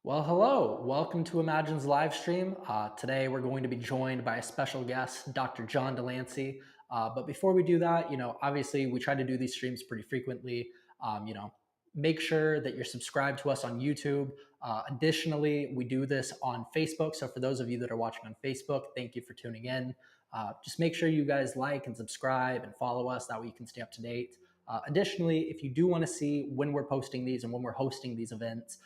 Well, hello. Welcome to Imagine's live stream. Today we're going to be joined by a special guest, Dr. John DeLancey. But before we do that, obviously we try to do these streams pretty frequently. Make sure that you're subscribed to us on YouTube. Additionally, we do this on Facebook. So for those of you that are watching on Facebook, thank you for tuning in. Just make sure you guys like and subscribe and follow us. That way you can stay up to date. Additionally, if you do want to see when we're posting these and when we're hosting these events,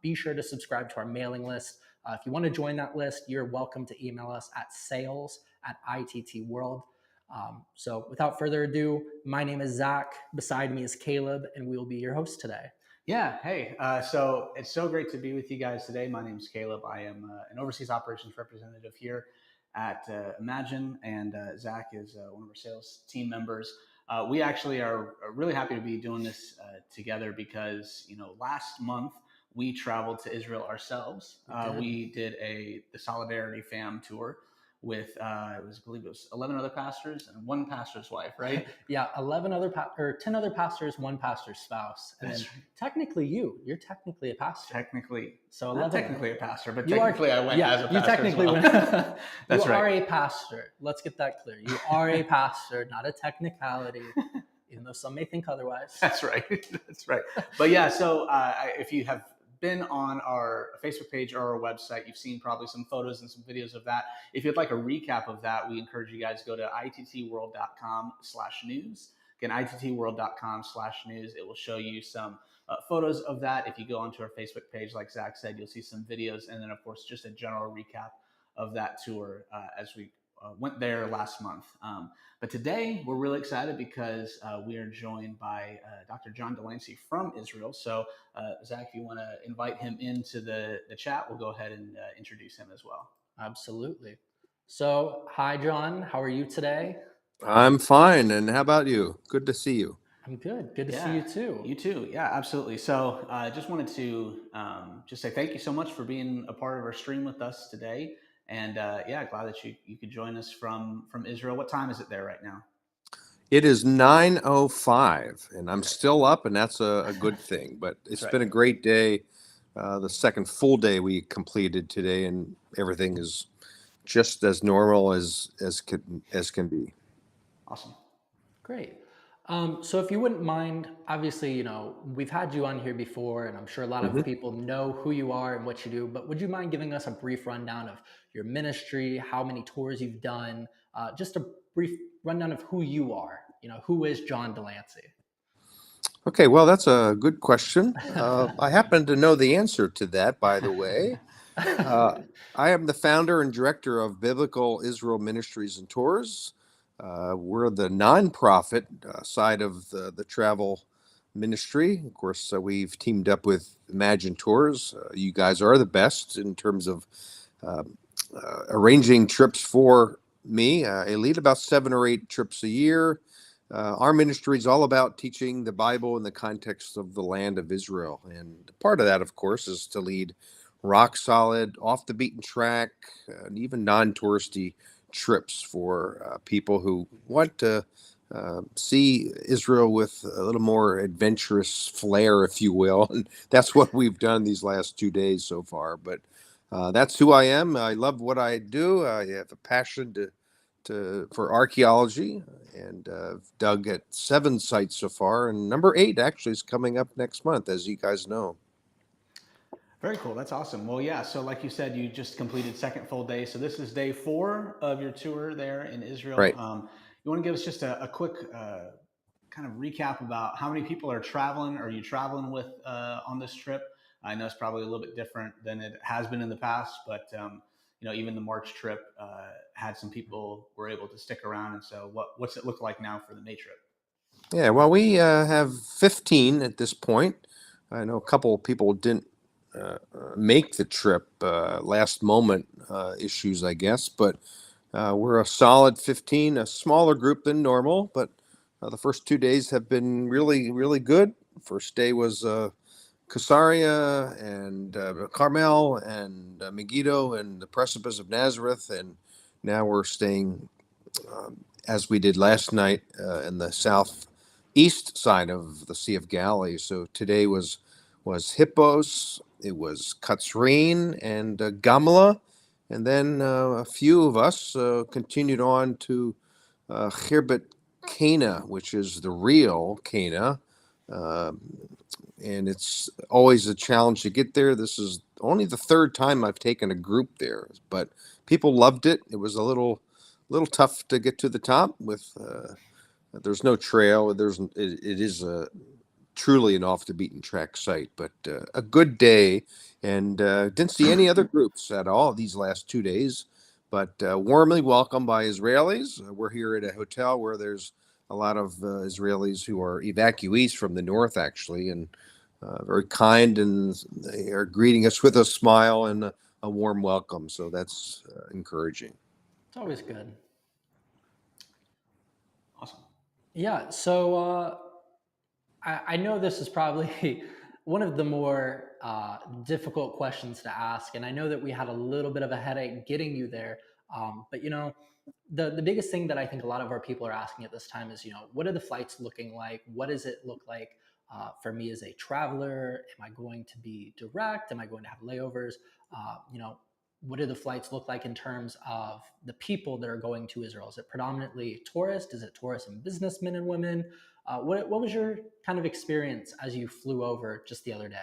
be sure to subscribe to our mailing list. If you want to join that list, you're welcome to email us at sales@ittworld. So without further ado, my name is Zach. Beside me is Caleb, and we will be your host today. Yeah, hey, so it's so great to be with you guys today. My name is Caleb. I am an overseas operations representative here at Imagine, and Zach is one of our sales team members. We actually are really happy to be doing this together because, last month we traveled to Israel ourselves. We did the Solidarity Fam tour with I believe it was 11 other pastors and one pastor's wife, right? Yeah, 10 other pastors, one pastor's spouse, and That's then technically you're technically a pastor. Technically, So not 11. technically a pastor, but You are- technically I went as a pastor. You technically as well. went. That's You are right. a pastor. Let's get that clear. You are a pastor, not a technicality, even though some may think otherwise. That's right. That's right. But yeah, so if you have been on our Facebook page or our website, you've seen probably some photos and some videos of that. If you'd like a recap of that, we encourage you guys to go to ittworld.com/news. Again, ittworld.com/news. It will show you some photos of that. If you go onto our Facebook page, like Zach said, you'll see some videos, and then of course just a general recap of that tour as we went there last month. But today we're really excited because we are joined by Dr. John DeLancey from Israel. So Zach, if you want to invite him into the chat, we'll go ahead and introduce him as well. Absolutely. So, hi, John. How are you today? I'm fine. And how about you? Good to see you. I'm good. Good to see you too. You too. Yeah, absolutely. So I just wanted to just say thank you so much for being a part of our stream with us today. And glad that you could join us from Israel. What time is it there right now? It is 9:05, and I'm still up, and that's a good thing. But it's been a great day. The second full day we completed today, and everything is just as normal as can be. Awesome. Great. So if you wouldn't mind, obviously, we've had you on here before, and I'm sure a lot of people know who you are and what you do, but would you mind giving us a brief rundown of your ministry, how many tours you've done, just a brief rundown of who you are? Who is John DeLancey? Okay, well, that's a good question. I happen to know the answer to that, by the way. I am the founder and director of Biblical Israel Ministries and Tours. We're the nonprofit side of the travel ministry. Of course, we've teamed up with Imagine Tours. You guys are the best in terms of arranging trips for me. I lead about 7 or 8 trips a year. Our ministry is all about teaching the Bible in the context of the land of Israel. And part of that, of course, is to lead rock solid, off the beaten track, and even non-touristy trips for people who want to see Israel with a little more adventurous flair, if you will. And that's what we've done these last 2 days so far. But that's who I am. I love what I do. I have a passion for archaeology, and dug at 7 sites so far, and number 8 actually is coming up next month, as you guys know. Very cool. That's awesome. Well, yeah. So like you said, you just completed second full day. So this is day 4 of your tour there in Israel. Right. You want to give us just a quick kind of recap about how many people are traveling? Are you traveling with on this trip? I know it's probably a little bit different than it has been in the past, but even the March trip had some people were able to stick around. And so what's it look like now for the May trip? Yeah, well, we have 15 at this point. I know a couple of people didn't make the trip, last moment issues, I guess, but we're a solid 15, a smaller group than normal, but the first 2 days have been really, really good. First day was Caesarea and Carmel and Megiddo and the precipice of Nazareth, and now we're staying, as we did last night, in the southeast side of the Sea of Galilee. So today was Hippos, it was Katsrin and Gamla, and then a few of us continued on to Khirbet Cana, which is the real Cana. Um, and it's always a challenge to get there. This is only the third time I've taken a group there, but people loved it. It was a little tough to get to the top with there's no trail. It is a truly an off the beaten track site, but a good day, and didn't see any other groups at all these last 2 days, but warmly welcomed by Israelis. We're here at a hotel where there's a lot of Israelis who are evacuees from the north, actually, and very kind, and they are greeting us with a smile and a warm welcome. So that's encouraging. It's always good. Awesome. Yeah. So I know this is probably one of the more difficult questions to ask, and I know that we had a little bit of a headache getting you there. But the biggest thing that I think a lot of our people are asking at this time is, what are the flights looking like? What does it look like for me as a traveler? Am I going to be direct? Am I going to have layovers? What do the flights look like in terms of the people that are going to Israel? Is it predominantly tourists? Is it tourists and businessmen and women? What was your kind of experience as you flew over just the other day?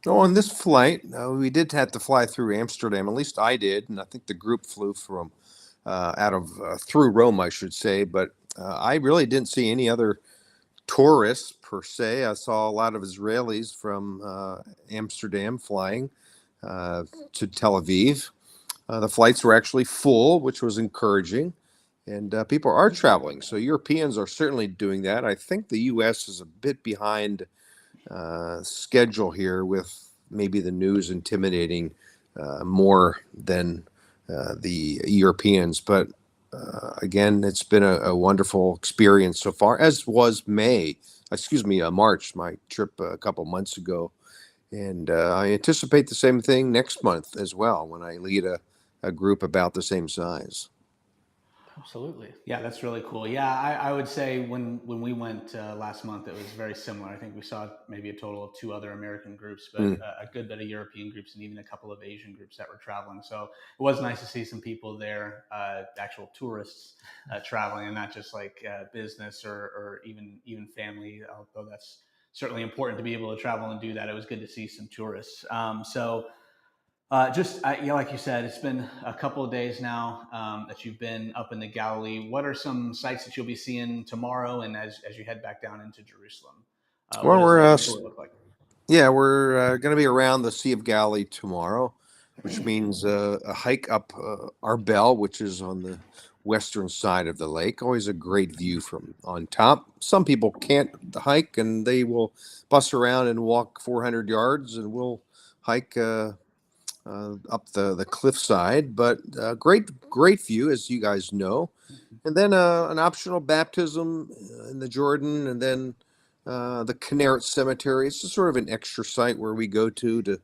Oh, on this flight, we did have to fly through Amsterdam. At least I did, and I think the group flew from out of through Rome, I should say. But I really didn't see any other tourists per se. I saw a lot of Israelis from Amsterdam flying to Tel Aviv. The flights were actually full, which was encouraging, and people are traveling. So Europeans are certainly doing that. I think the U.S. is a bit behind schedule here, with maybe the news intimidating more than the Europeans. But again, it's been a wonderful experience so far, as was March, my trip a couple months ago. And I anticipate the same thing next month as well, when I lead a group about the same size. Absolutely. Yeah, that's really cool. Yeah, I would say when we went last month, it was very similar. I think we saw maybe a total of 2 other American groups, but Mm. a good bit of European groups and even a couple of Asian groups that were traveling. So it was nice to see some people there, actual tourists traveling, and not just like business or even family. Although that's certainly important to be able to travel and do that. It was good to see some tourists. Like you said, it's been a couple of days now that you've been up in the Galilee. What are some sights that you'll be seeing tomorrow, and as you head back down into Jerusalem? What Well, does we're the tour look like? yeah, we're going to be around the Sea of Galilee tomorrow, which means a hike up Arbel, which is on the western side of the lake. Always a great view from on top. Some people can't hike, and they will bus around and walk 400 yards, and we'll hike up the cliffside. But great view, as you guys know. And then an optional baptism in the Jordan, and then the Kinneret Cemetery. It's just sort of an extra site where we go to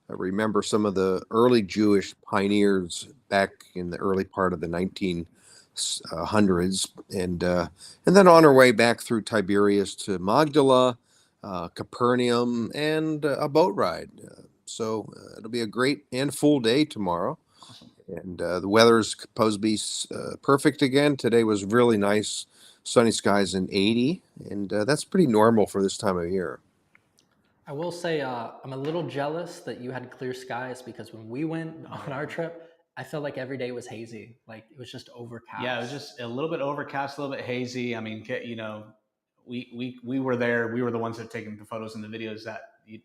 remember some of the early Jewish pioneers back in the early part of the 1900s, and then on our way back through Tiberias to Magdala, Capernaum, and a boat ride. So it'll be a great and full day tomorrow. Awesome. And the weather is supposed to be perfect again. Today was really nice, sunny skies and 80, and that's pretty normal for this time of year. I will say I'm a little jealous that you had clear skies, because when we went on our trip, I felt like every day was hazy. Like it was just overcast. Yeah, it was just a little bit overcast, a little bit hazy. I mean, we were there. We were the ones that have taken the photos and the videos that you've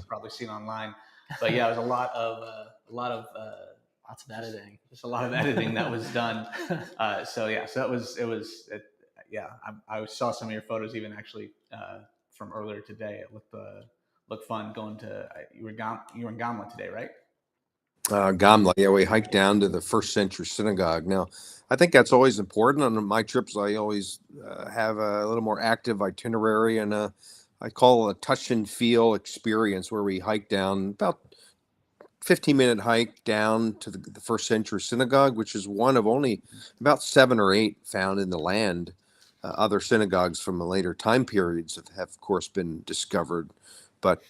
probably seen online. But yeah, it was a lot of lots of editing. Just a lot of editing that was done. So I saw some of your photos even actually from earlier today. It looked fun going to. You were in Gamla today, right? Gamla, yeah, we hiked down to the first century synagogue. Now, I think that's always important. On my trips, I always have a little more active itinerary, and I call it a touch and feel experience, where we hike down about 15-minute hike down to the first century synagogue, which is one of only about 7 or 8 found in the land. Other synagogues from the later time periods have of course, been discovered But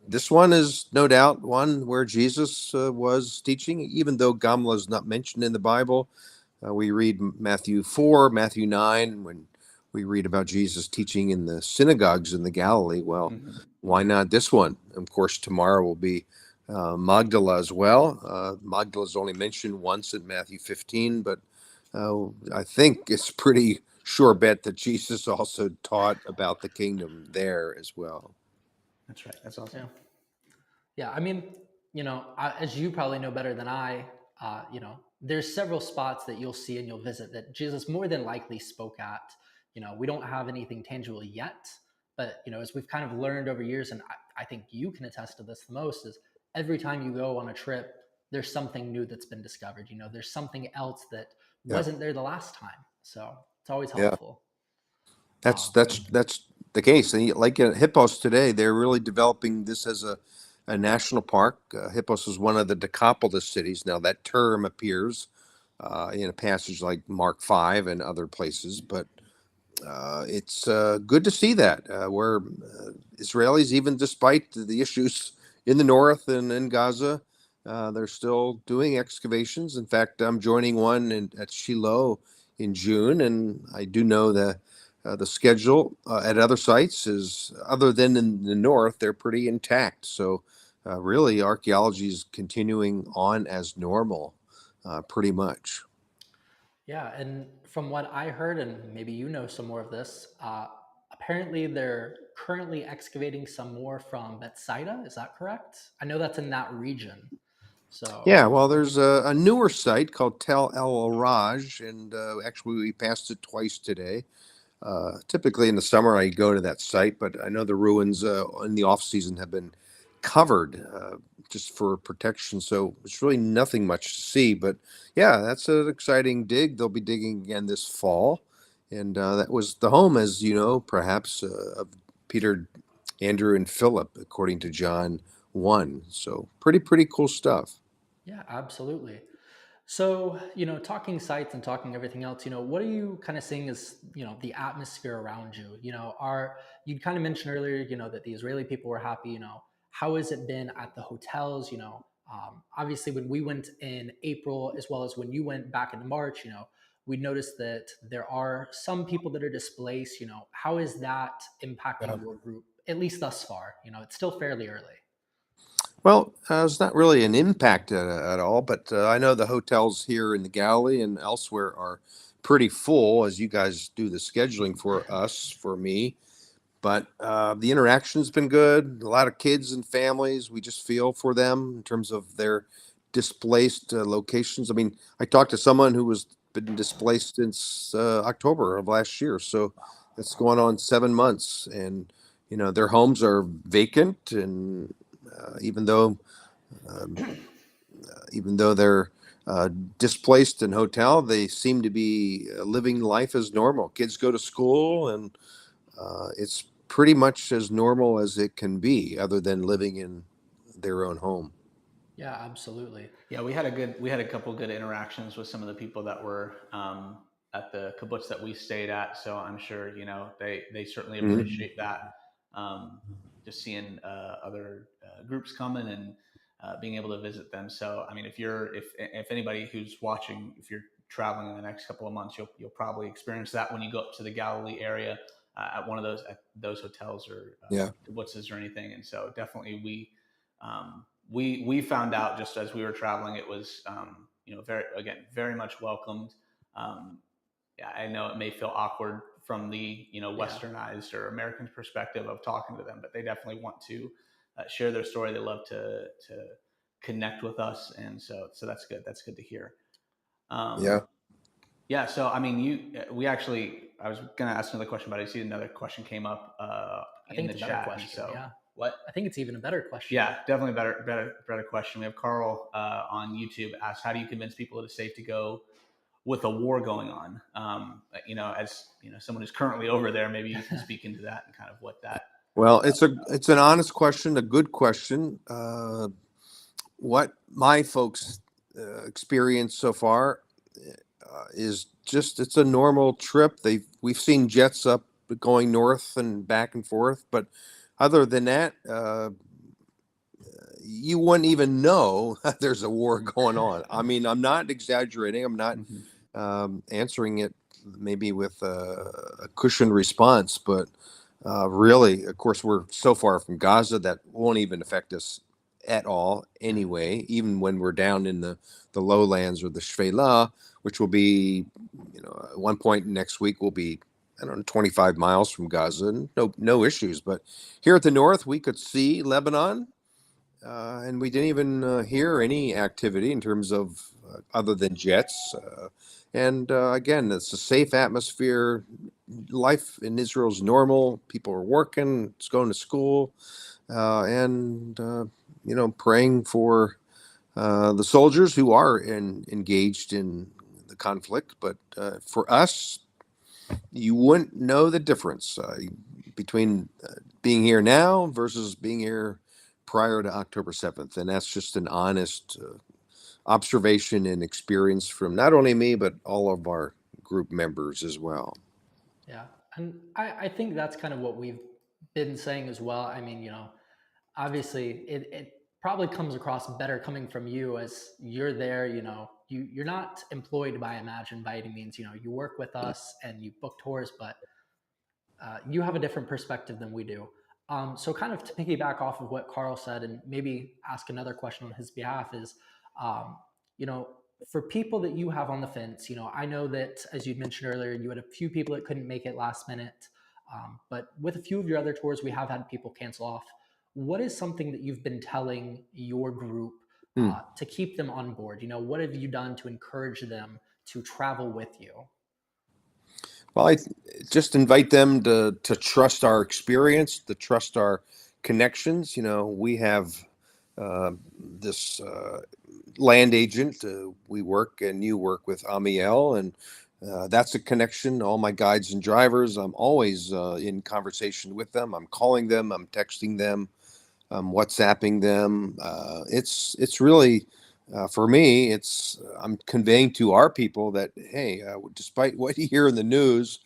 this one is no doubt one where Jesus was teaching, even though Gamla is not mentioned in the Bible. We read Matthew 4, Matthew 9, when we read about Jesus teaching in the synagogues in the Galilee. Well, why not this one? Of course, tomorrow will be Magdala as well. Magdala is only mentioned once in Matthew 15, but I think it's pretty sure bet that Jesus also taught about the kingdom there as well. That's right. That's awesome. Yeah. Yeah, I mean, as you probably know better than I, there's several spots that you'll see and you'll visit that Jesus more than likely spoke at. We don't have anything tangible yet, but as we've kind of learned over years, and I think you can attest to this the most, is every time you go on a trip, there's something new that's been discovered. There's something else that Yeah. wasn't there the last time. So it's always Yeah. helpful. That's the case. And like at Hippos today, they're really developing this as a national park. Hippos is one of the Decapolis cities. Now that term appears in a passage like Mark 5 and other places, but it's good to see that where Israelis, even despite the issues in the north and in Gaza, they're still doing excavations. In fact, I'm joining one at Shiloh in June, and I do know the schedule at other sites is, other than in the north, they're pretty intact. So really, archaeology is continuing on as normal, pretty much. Yeah, and from what I heard, and maybe you know some more of this, apparently they're currently excavating some more from Bethsaida. Is that correct? I know that's in that region. So, Yeah, well, there's a newer site called Tel El Araj, and actually we passed it twice today. Typically in the summer I go to that site, but I know the ruins in the off season have been covered just for protection, so it's really nothing much to see. But yeah, that's an exciting dig. They'll be digging again this fall, and that was the home, as you know, perhaps of Peter, Andrew, and Philip, according to John 1. So pretty cool stuff. yeah, absolutely. So, talking sites and talking everything else, what are you kind of seeing as, the atmosphere around you? You kind of mentioned earlier, that the Israeli people were happy, how has it been at the hotels? Obviously when we went in April, as well as when you went back in March, we noticed that there are some people that are displaced. How is that Yeah. impacting your group, at least thus far? It's still fairly early. Well, it's not really an impact at all, but I know the hotels here in the Galilee and elsewhere are pretty full, as you guys do the scheduling for us, for me. But the interaction's been good. A lot of kids and families. We just feel for them in terms of their displaced locations. I mean, I talked to someone who was been displaced since October of last year, so it's going on 7 months, and their homes are vacant, and even though um, even though they're uh, displaced in hotel, they seem to be living life as normal. Kids go to school, and it's pretty much as normal as it can be, other than living in their own home. Yeah, absolutely. Yeah, we had a couple good interactions with some of the people that were at the kibbutz that we stayed at. So I'm sure they certainly Mhm. appreciate that. Just seeing other groups coming and being able to visit them. So I mean, if anybody who's watching, if you're traveling in the next couple of months, you'll probably experience that when you go up to the Galilee area at one of those hotels or Yeah, kibbutzes or anything. And so definitely we found out just as we were traveling, it was very much welcomed. Um, yeah, I know it may feel awkward from the Yeah. westernized or American perspective of talking to them, but they definitely want to share their story. They love to connect with us, and so that's good. That's good to hear. Um, yeah. yeah. So I mean, we actually I was going to ask another question, but I see another question came up I in think the it's a better chat, and question. so Yeah. what? I think it's even a better question. Yeah, definitely better question. We have Carl on YouTube asks, how do you convince people it is safe to go with a war going on? As someone who's currently over there, maybe you can speak into that and kind of Well, what that was about. it's an honest question, a good question. What my folks experienced so far is just it's a normal trip. We've seen jets up going north and back and forth, but other than that, you wouldn't even know there's a war going on. I mean, I'm not exaggerating. I'm not Mhm. answering it maybe with a cushioned response, but really, of course, we're so far from Gaza that won't even affect us at all Yeah. anyway, even when we're down in the lowlands or the Shfela, which will be, at one point next week, will be, I don't know, 25 miles from Gaza, and no issues. But here at the north, we could see Lebanon, and we didn't even hear any activity in terms of other than jets. And again, it's a safe atmosphere. Life in Israel is normal. People are working, it's going to school, and praying for the soldiers who are engaged in the conflict. But for us, you wouldn't know the difference between being here now versus being here prior to October 7th. And that's just an honest observation and experience from not only me, but all of our group members as well. Yeah. And I think that's kind of what we've been saying as well. I mean, obviously it probably comes across better coming from you as you're there, you're not employed by Imagine by any means, you work with us and you book tours, but you have a different perspective than we do. So kind of to piggyback off of what Carl said and maybe ask another question on his behalf is, um, you know, for people that you have on the fence, I know that as you mentioned earlier, you had a few people that couldn't make it last minute. But with a few of your other tours, we have had people cancel off. What is something that you've been telling your group Hmm. to keep them on board? What have you done to encourage them to travel with you? Well, I just invite them to trust our experience, to trust our connections. We have this land agent. We work and you work with Amiel, and that's a connection. All my guides and drivers, I'm always in conversation with them. I'm calling them, I'm texting them, I'm WhatsApping them. It's really for me. I'm conveying to our people that hey, despite what you hear in the news,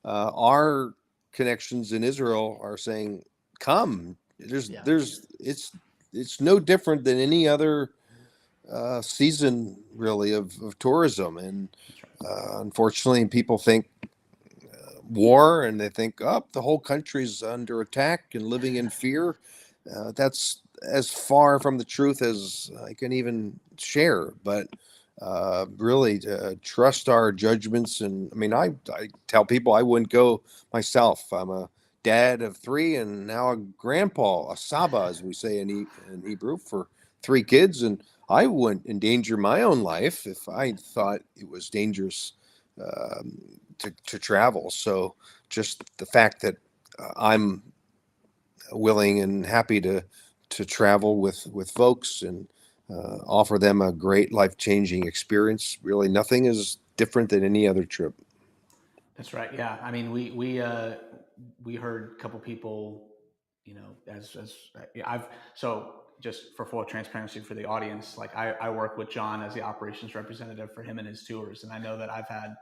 our connections in Israel are saying, "Come." Yeah, It's no different than any other season really of tourism, and That's right. unfortunately, people think war and they think, oh, the whole country's under attack and living in fear. That's as far from the truth as I can even share. But really, trust our judgments. And I mean, I tell people I wouldn't go myself. I'm a dad of three and now a grandpa, a saba, as we say in Hebrew, for three kids. And I wouldn't endanger my own life if I thought it was dangerous to travel. So just the fact that I'm willing and happy to travel with folks and offer them a great life changing experience. Really, nothing is different than any other trip. That's right. Yeah. I mean, we heard a couple people, yeah, I've so just for full transparency for the audience, like I work with John as the operations representative for him and his tours, and I know that I've had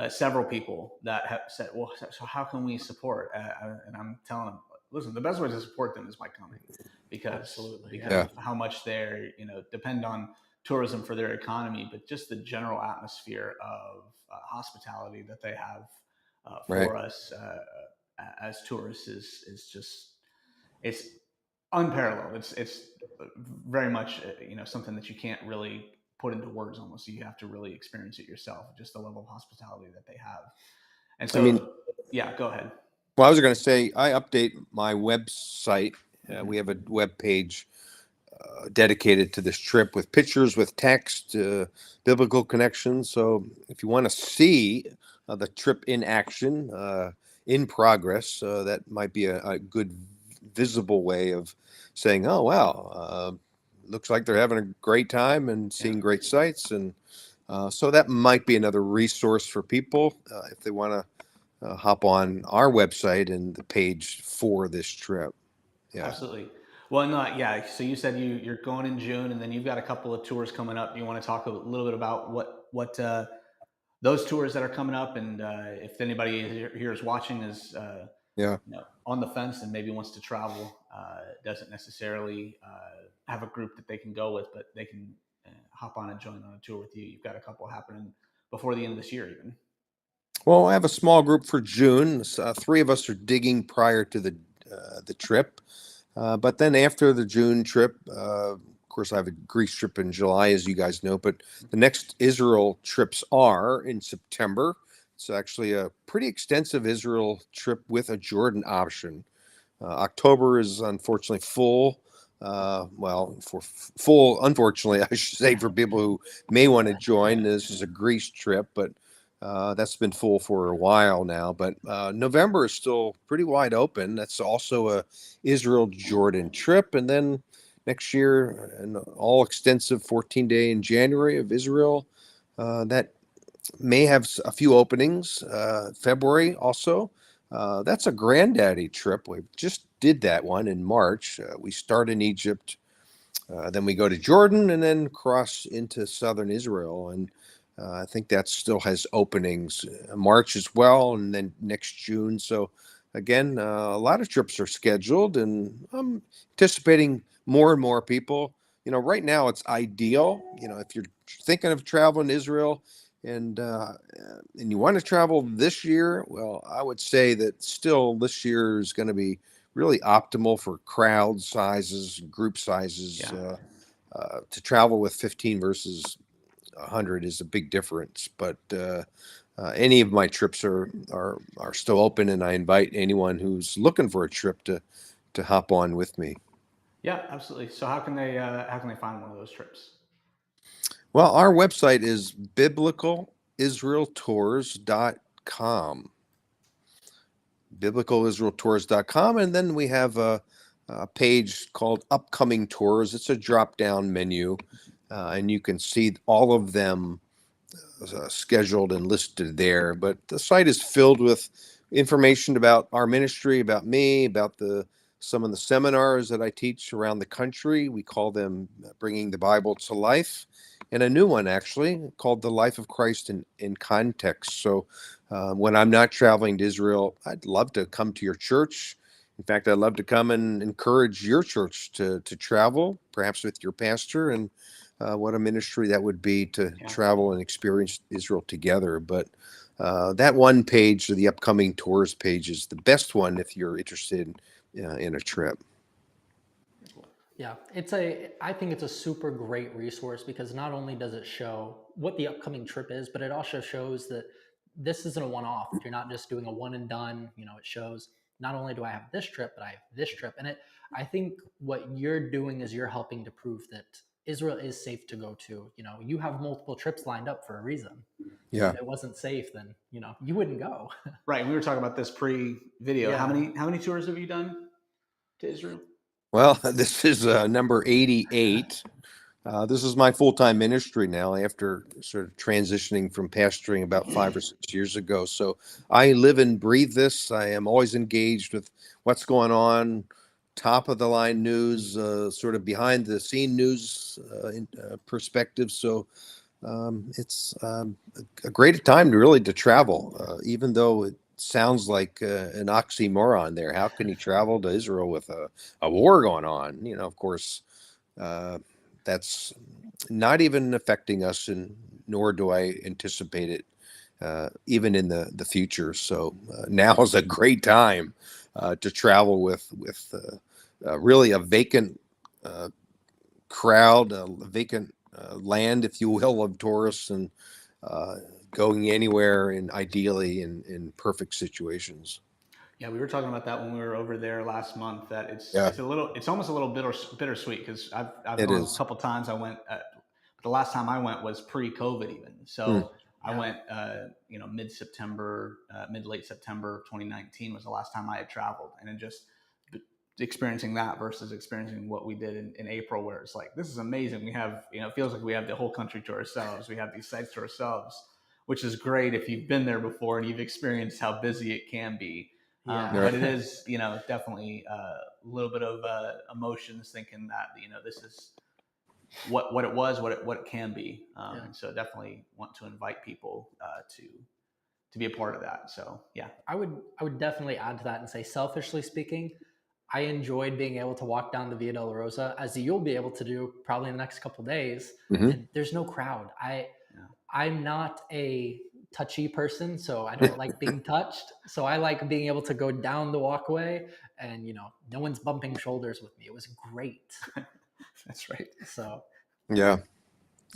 several people that have said, "Well, so how can we support?" And I'm telling them, "Listen, the best way to support them is by coming, because absolutely. because Yeah. Yeah, of how much they're depend on tourism for their economy, but just the general atmosphere of hospitality that they have right. for us as tourists is just it's unparalleled. It's very much something that you can't really put into words. Almost, you have to really experience it yourself. Just the level of hospitality that they have. And I mean, so, yeah, go ahead. well, I was going to say I update my website. Hmm. We have a web page dedicated to this trip with pictures, with text, biblical connections. So if you want to see the trip in action, in progress, that might be a good visible way of saying, "Oh wow, looks like they're having a great time and Yeah, seeing great sights." And so that might be another resource for people if they want to hop on our website and the page for this trip. Yeah. absolutely. Well, no, yeah. So you said you're going in June, and then you've got a couple of tours coming up. Do you want to talk a little bit about what those tours that are coming up, and if anybody here is watching is Yeah. on the fence and maybe wants to travel, doesn't necessarily have a group that they can go with, but they can hop on and join on a tour with you. You've got a couple happening before the end of this year, even. Well, I have a small group for June. Three of us are digging prior to the trip, but then after the June trip, of course, I have a Greece trip in July, as you guys know. But the next Israel trips are in September. It's actually a pretty extensive Israel trip with a Jordan option. October is unfortunately full. Well, for full, unfortunately, I should say, for people who may want to join. This is a Greece trip, but that's been full for a while now. But November is still pretty wide open. That's also a Israel Jordan trip, and then next year an all extensive 14-day in January of Israel. That may have a few openings. February also. That's a granddaddy trip. We just did that one in March. We start in Egypt, then we go to Jordan, and then cross into southern Israel. And I think that still has openings March as well, and then next June. So again, a lot of trips are scheduled, and I'm anticipating more and more people. Right now it's ideal. If you're thinking of traveling to Israel, and you want to travel this year, well, I would say that still this year is going to be really optimal for crowd sizes, group sizes. Yeah. To travel with 15 versus 100 is a big difference. But any of my trips are still open, and I invite anyone who's looking for a trip to hop on with me. Yeah, absolutely. So how can they find one of those trips? Well, our website is biblical.israeltours.com. biblical.israeltours.com, and then we have a page called Upcoming Tours. It's a drop-down menu, and you can see all of them scheduled and listed there. But the site is filled with information about our ministry, about me, about some of the seminars that I teach around the country. We call them Bringing the Bible to Life, and a new one actually called The Life of Christ in Context. So when I'm not traveling to Israel, I'd love to come to your church. In fact, I'd love to come and encourage your church to travel, perhaps with your pastor, and what a ministry that would be to Yeah. travel and experience Israel together. But that one page, the upcoming tours page, is the best one if you're interested in a trip. Yeah, I think it's a super great resource because not only does it show what the upcoming trip is, but it also shows that this isn't a one-off. You're not just doing a one and done. It shows not only do I have this trip, but I have this trip. I think what you're doing is you're helping to prove that Israel is safe to go to. You have multiple trips lined up for a reason. Yeah. If it wasn't safe, then, you wouldn't go. Right. We were talking about this pre-video. Yeah. How many tours have you done to Israel? Well, this is number 88. This is my full-time ministry now after sort of transitioning from pastoring about 5 or 6 years ago. So I live and breathe this. I am always engaged with what's going on, top of the line news, sort of behind the scene news perspective. So it's a great time to travel, even though it sounds like an oxymoron there. How can you travel to Israel with a war going on? Of course, that's not even affecting us, and nor do I anticipate it even in the future. So now is a great time to travel with really a vacant crowd, a vacant land, if you will, of tourists, and going anywhere, and ideally in perfect situations. Yeah, we were talking about that when we were over there last month. That Yeah, it's almost a little bittersweet because I've it gone a is. couple times. I went, but the last time I went was pre-COVID even. Hmm. So I Yeah. went, mid late September 2019 was the last time I had traveled, and then just experiencing that versus experiencing what we did in April, where it's like, this is amazing. We have, it feels like we have the whole country to ourselves. We have these sites to ourselves, which is great if you've been there before and you've experienced how busy it can be. Yeah. But it is, definitely a little bit of emotions thinking that, this is what it was, what it can be. Yeah. And so definitely want to invite people to to be a part of that. So yeah. I would definitely add to that and say, selfishly speaking, I enjoyed being able to walk down the Via Dolorosa, as you'll be able to do probably in the next couple of days. Hmm. And there's no crowd. Yeah. I'm not a touchy person, so I don't like being touched. So I like being able to go down the walkway, and no one's bumping shoulders with me. It was great. That's right. So Yeah.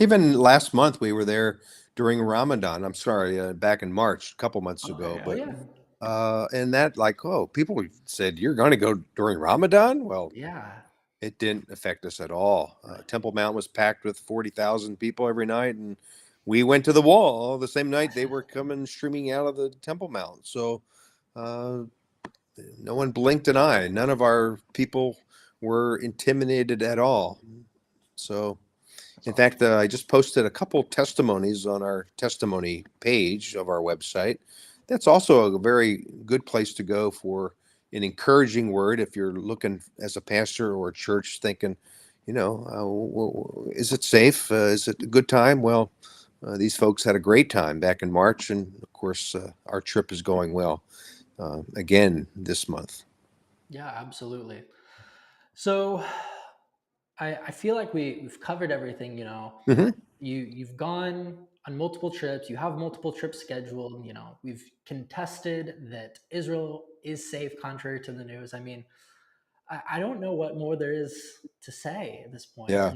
Even last month we were there during Ramadan. I'm sorry, back in March, a couple months Okay. ago. Yeah. oh But yeah, and that, like, oh, people said you're going to go during Ramadan. Well, yeah, it didn't affect us at all. Right. Temple Mount was packed with 40,000 people every night, and we went to the wall the same night they were coming streaming out of the Temple Mount. So uh, no one blinked an eye. None of our people were intimidated at all. So, That's in awesome. fact, I just posted a couple testimonies on our testimony page of our website. That's also a very good place to go for an encouraging word if you're looking as a pastor or a church thinking, is it safe? Is it a good time? Well, these folks had a great time back in March, and of course, our trip is going well again this month. yeah, absolutely. So I feel like we've covered everything. Hmm. You've gone on multiple trips. You have multiple trips scheduled. We've contested that Israel is safe, contrary to the news. I mean, I don't know what more there is to say at this point. Yeah.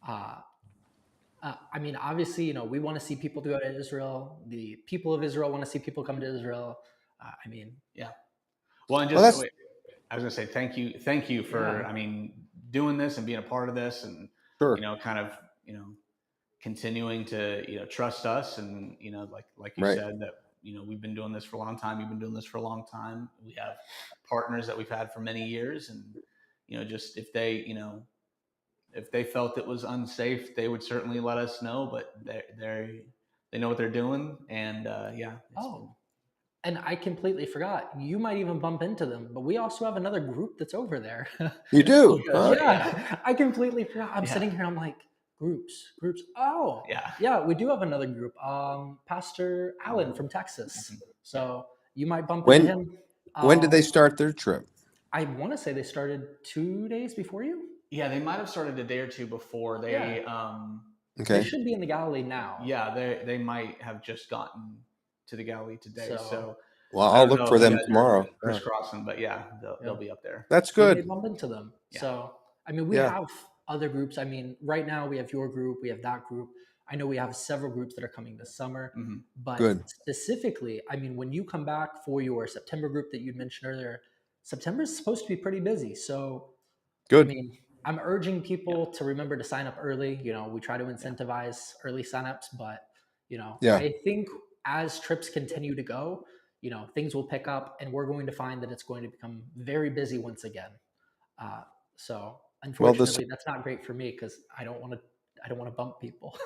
Uh, I mean, obviously, we want to see people go to Israel. The people of Israel want to see people come to Israel. I mean, Yeah. Well, and Well, just that's wait, I was going to say thank you for, yeah. I mean, doing this and being a part of this, and sure. kind of, continuing to, trust us, and like you Right. said, that we've been doing this for a long time. You've been doing this for a long time. We have partners that we've had for many years, and just if they felt it was unsafe, they would certainly let us know. But they know what they're doing, and yeah, it's Oh, been and I completely forgot. You might even bump into them, but we also have another group that's over there. You do, that's huh? right. Yeah, Yeah, I completely forgot. I'm yeah, sitting here. I'm like, groups. Oh, yeah. yeah, we do have another group. Pastor Allen Alan. from Texas. Mhm. Yeah. So you might bump into When him. when did they Um, start their trip? I want to say they started 2 days before you. Yeah, they might have started a day or two before. Yeah, they Okay. should be in the Galilee now. Yeah, they might have just gotten to the Galilee today. So So Well, I I'll don't look know for if you them guys are tomorrow. Yeah. crisscrossing, but yeah, they'll yeah. be up there. That's You may good. bump into them. Yeah, So, I mean, we Yeah. have other groups. I mean, right now we have your group, we have that group. I know we have several groups that are coming this summer, hmm but Good. specifically, I mean, when you come back for your September group that you'd mentioned earlier, September is supposed to be pretty busy. So, I Good. mean, I'm urging yeah, people to remember to sign up early. We try to yeah, incentivize early signups, but, Yeah. I think as trips continue to go, things will pick up, and we're going to find that it's going to become very busy once again. Uh, so Well, this. unfortunately, that's not great for me because I don't want to bump people.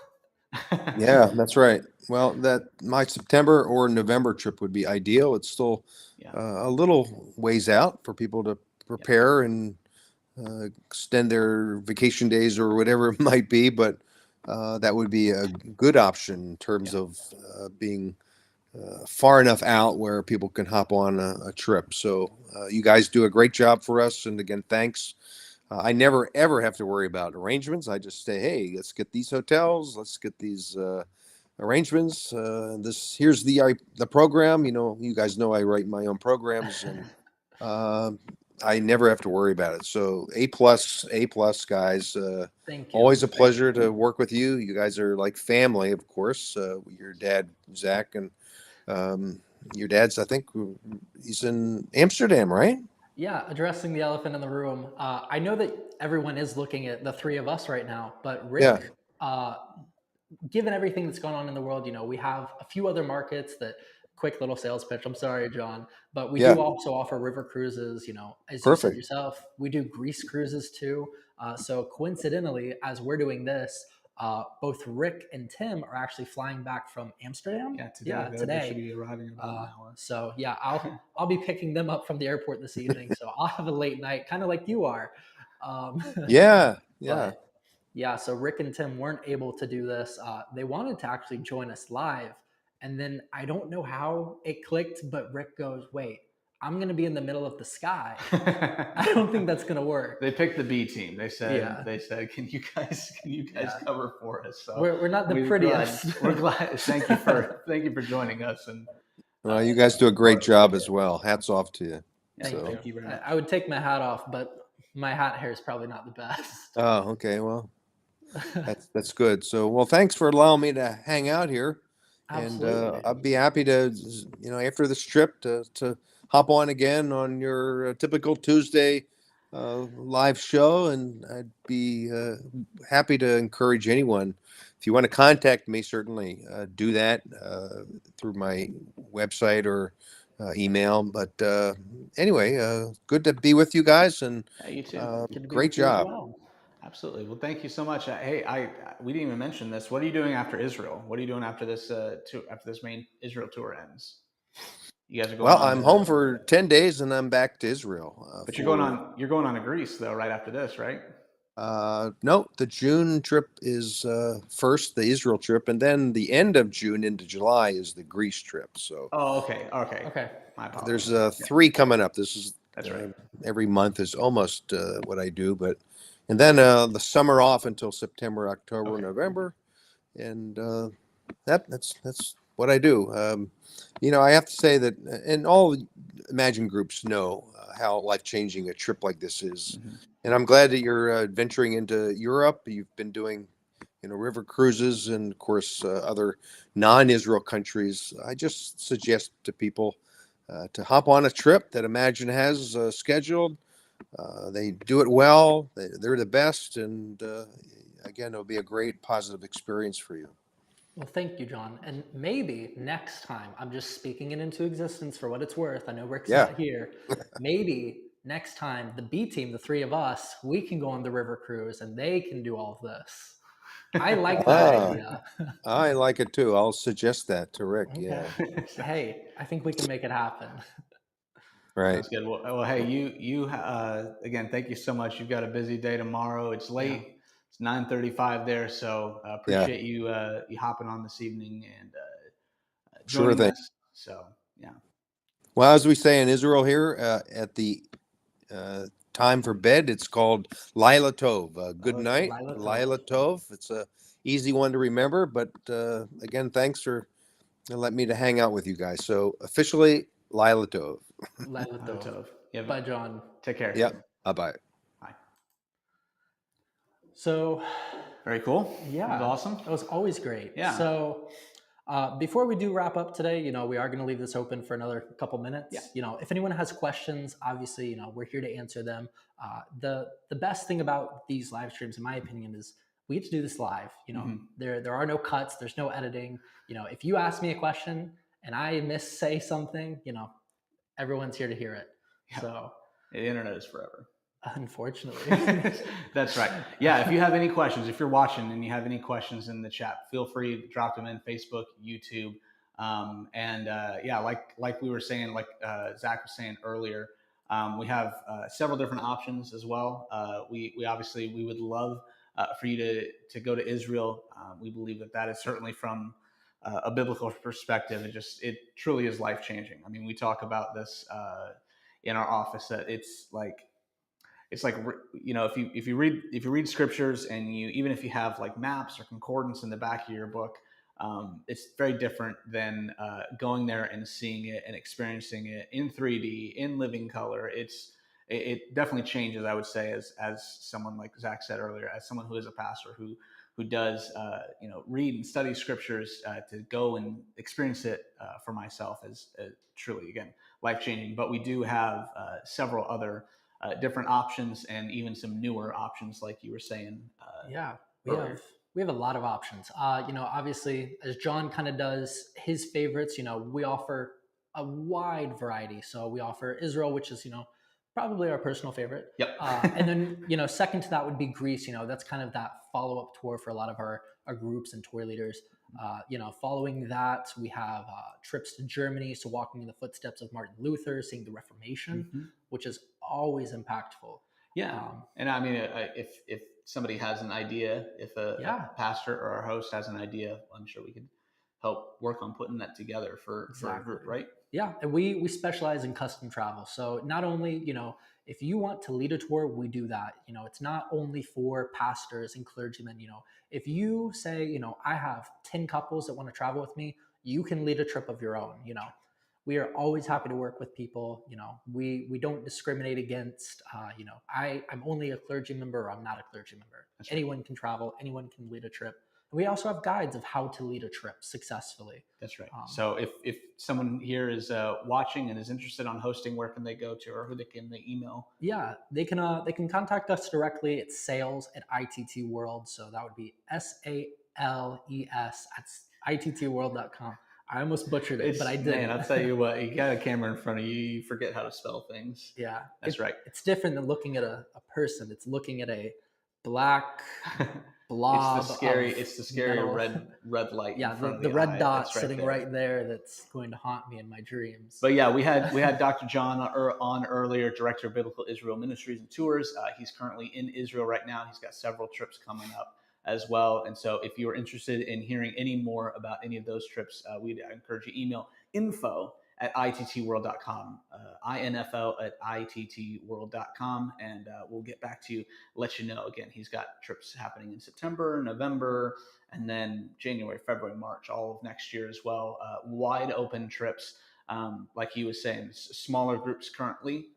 Yeah, that's right. Well, that my September or November trip would be ideal. It's still yeah, a little ways out for people to yeah, prepare and extend their vacation days or whatever it might be, but that would be a good option in terms yeah. of being far enough out where people can hop on a trip. So you guys do a great job for us, and again, thanks. I never ever have to worry about arrangements. I just say, hey, let's get these hotels, let's get these arrangements. This here's the program. You guys know I write my own programs, and uh, I never have to worry about it. So A plus, guys. Thank you. Always a pleasure to work with you. You guys are like family, of course. Your dad, Zach, and um, your dad's, I think, he's in Amsterdam, right? Yeah, addressing the elephant in the room. I know that everyone is looking at the three of us right now, but Yeah, Rick, given everything that's going on in the world, we have a few other markets that. Quick little sales pitch. I'm sorry, John, but we yeah, do also offer river cruises. As you said perfect. yourself, we do Greece cruises too. So coincidentally, as we're doing this, both Rick and Tim are actually flying back from Amsterdam. Yeah, today Yeah, they should today. be arriving in about an hour. So yeah, I'll be picking them up from the airport this evening. So I'll have a late night, kind of like you are. Um, Yeah, yeah. but yeah, so Rick and Tim weren't able to do this. They wanted to actually join us live, And then I don't know how it clicked, but Rick goes, "Wait, I'm going to be in the middle of the sky. I don't think that's going to work." They picked the B team. They said, Yeah. can you guys Yeah. cover for us? So We're not the we're glad. prettiest. We're glad. Thank you for joining us. And Well, you guys do a great job as well. Hats off to you. yeah, Thank So, you. thank you very much. I would take my hat off, but my hat hair is probably not the best. oh, okay. Well, that's good. So, well, thanks for allowing me to hang out here, and Absolutely. I'd be happy to, after this trip, to hop on again on your typical Tuesday live show, and I'd be happy to encourage anyone. If you want to contact me, certainly do that through my website or email. But anyway, good to be with you guys, and Yeah, you too. Good to be great with you as job. well. Absolutely. Well, thank you so much. Hey, we didn't even mention this. What are you doing after Israel? What are you doing after this after this main Israel tour ends? You guys are going Well, on I'm home to, for 10 days and I'm back to Israel but for you're going on to Greece though, right after this, right? no, the June trip is first the Israel trip, and then the end of June into July is the Greece trip. So Oh, okay, okay. Okay. My there's apologies. Yeah, three coming up. This is that's right. uh, every month is almost what I do, but and then the summer off until September, October, Okay. November, and that's what I do. I have to say that, and all Imagine groups know how life changing a trip like this is, Hmm. and I'm glad that you're venturing into Europe. You've been doing, river cruises, and of course other non-Israel countries. I just suggest to people to hop on a trip that Imagine has scheduled. They do it well. They're the best, and again, it'll be a great positive experience for you. Well, thank you, John. And maybe next time, I'm just speaking it into existence for what it's worth. I know Rick's Yeah. not here. Maybe next time, the B team, the three of us, we can go on the river cruise and they can do all of this. I like that Ah, idea. I like it too. I'll suggest that to Rick. Okay. Yeah. Hey, I think we can make it happen. Right. Sounds good. Well, hey, you again, thank you so much. You've got a busy day tomorrow. It's Yeah. late. It's 9:35 there, so Yeah. appreciate you hopping on this evening and Sure joining thing. us. So yeah, Well, as we say in Israel here, at the time for bed, it's called Laila Tov. Good night, Lila Tov. Laila Tov. It's a easy one to remember, but again, thanks for letting me to hang out with you guys. So officially, Laila Tov. Lila Lila Tov. Tov. Yeah, Bye, John. take care. Yep. Bye bye. Bye. So, Very cool. That was yeah, awesome. it was always great. Yeah. So, before we do wrap up today, we are going to leave this open for another couple Yeah. minutes. If anyone has questions, obviously, we're here to answer them. The best thing about these live streams, in my opinion, is we get to do this live. Mhm. There are no cuts, there's no editing. If you ask me a question and I say something, everyone's here to hear it. Yeah. So, The internet is forever. unfortunately, That's right. Yeah. If you have any questions, if you're watching and you have any questions in the chat, feel free to drop them in Facebook, YouTube. And yeah, like we were saying, like Zach was saying earlier, we have several different options as well. We obviously we would love for you to go to Israel. We believe that is certainly from a biblical perspective. It truly is life changing. I mean, we talk about this in our office that it's like if you read scriptures and you even if you have like maps or concordance in the back of your book, it's very different than going there and seeing it and experiencing it in 3D in living color. It definitely changes, I would say, as someone like Zach said earlier, as someone who is a pastor who does read and study scriptures, to go and experience it for myself is truly, again, life changing. But we do have several other different options and even some newer options, like you were saying. yeah, Earlier. we have a lot of options. Obviously, as John kind of does his favorites, we offer a wide variety. So we offer Israel, which is probably our personal favorite. Yep. And then second to that would be Greece. That's kind of that follow up tour for a lot of our groups and tour leaders. Following that, we have trips to Germany, so walking in the footsteps of Martin Luther, seeing the Reformation, Mhm. which is always impactful. Yeah, and I mean, if somebody has an idea, if a Yeah. pastor or a host has an idea, I'm sure we could help work on putting that together for a group, right? Yeah, and we specialize in custom travel. So not only, if you want to lead a tour, we do that. It's not only for pastors and clergymen. If you say, I have 10 couples that want to travel with me, you can lead a trip of your own. We are always happy to work with people. We don't discriminate against, I'm only a clergy member or I'm not a clergy member. That's right. Anyone can travel, anyone can lead a trip. And we also have guides of how to lead a trip successfully. That's right. So if someone here is watching and is interested on hosting, where can they go to, or who can they email? Yeah, they can contact us directly. It's sales@ITT World. So that would be SALES@ITTworld.com. I almost butchered it, but I didn't. Man, I'll tell you what, you got a camera in front of you, you forget how to spell things. Yeah. That's right. It's different than looking at a person. It's looking at a black blob. It's the scary red light. Yeah, in front of the red dot that's sitting right there that's going to haunt me in my dreams. But yeah, we had Dr. John on earlier, Director of Biblical Israel Ministries and Tours. He's currently in Israel right now. He's got several trips coming up as well. And so if you are interested in hearing any more about any of those trips, we'd encourage you email info@ittworld.com, info@ittworld.com, and we'll get back to you, let you know. Again, he's got trips happening in September, November, and then January, February, March, all of next year as well. Wide open trips. Like he was saying, smaller groups currently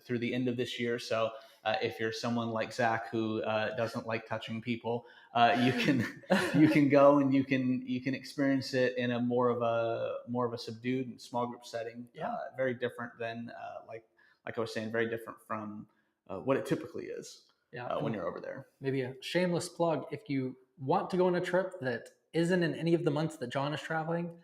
through the end of this year. So if you're someone like Zach who doesn't like touching people, you can go and you can experience it in a more of a subdued and small group setting. Yeah. Very different than like I was saying, very different from what it typically is. Yeah. When you're over there. Maybe a shameless plug: if you want to go on a trip that isn't in any of the months that John is traveling,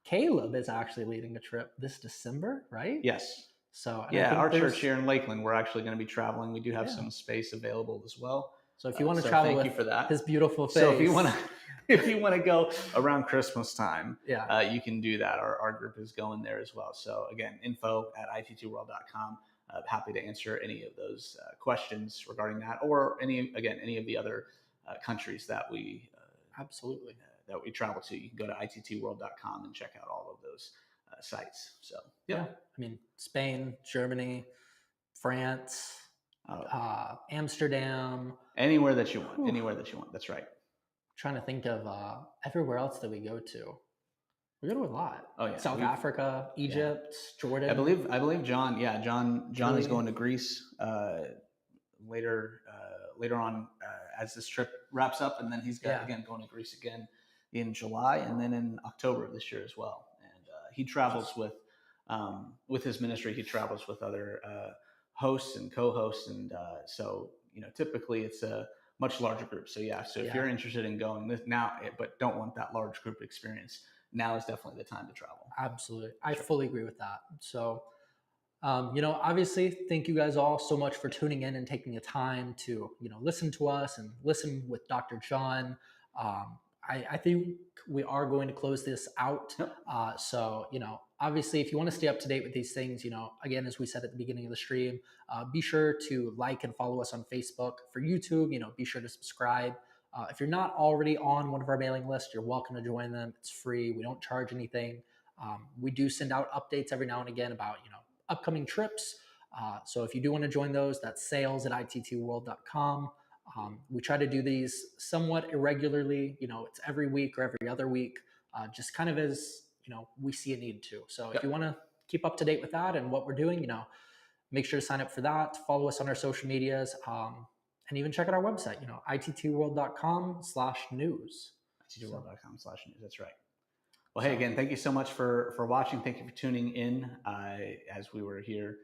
Caleb is actually leading a trip this December, right? Yes. So yeah, our church here in Lakeland, we're actually going to be traveling. We do have Yeah. some space available as well. So if you want to travel thank with you for that. his beautiful face. So if you want to go around Christmas time, yeah, you can do that. Our group is going there as well. So again, info@ittworld.com. Happy to answer any of those questions regarding that, or any of the other countries that we absolutely that we travel to. You can go to ittworld.com and check out all of those sites. So yeah, I mean, Spain, Germany, France, Amsterdam, anywhere that you want. Anywhere that you want. That's right. I'm trying to think of everywhere else that we go to. We go to a lot. Oh yeah, South Africa, Egypt, Jordan. I believe John. Yeah, John is going to Greece later on as this trip wraps up, and then he's again going to Greece again in July, and then in October of this year as well. And he travels with his ministry. He travels with other hosts and co-hosts, and so typically it's a much larger group. So if you're interested in going now, but don't want that large group experience, now is definitely the time to travel. Absolutely. I fully agree with that. So, obviously, thank you guys all so much for tuning in and taking the time to, listen to us and listen with Dr. John. I think we are going to close this out. Yep. So, obviously, if you want to stay up to date with these things, again, as we said at the beginning of the stream, be sure to like and follow us on Facebook. For YouTube, be sure to subscribe. If you're not already on one of our mailing lists, you're welcome to join them. It's free. We don't charge anything. We do send out updates every now and again about, upcoming trips. So if you do want to join those, that's sales@ittworld.com. We try to do these somewhat irregularly. It's every week or every other week, just kind of as, we see a need to. So if you want to keep up to date with that and what we're doing, make sure to sign up for that. Follow us on our social medias. And even check out our website, ittworld.com/news. ittworld.com/news. That's right. Well, hey, again, thank you so much for watching. Thank you for tuning in as we were here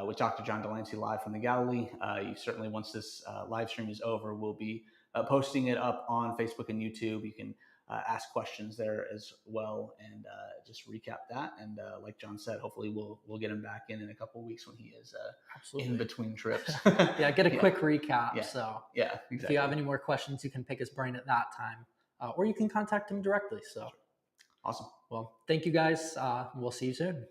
with Dr. John DeLancey live from the Galilee. You certainly, once this live stream is over, we'll be posting it up on Facebook and YouTube. You can ask questions there as well, and just recap that. And like John said, hopefully we'll get him back in a couple of weeks when he is in between trips. Get a quick recap. Yeah. So exactly. If you have any more questions, you can pick his brain at that time, or you can contact him directly. So awesome. Well, thank you guys. We'll see you soon.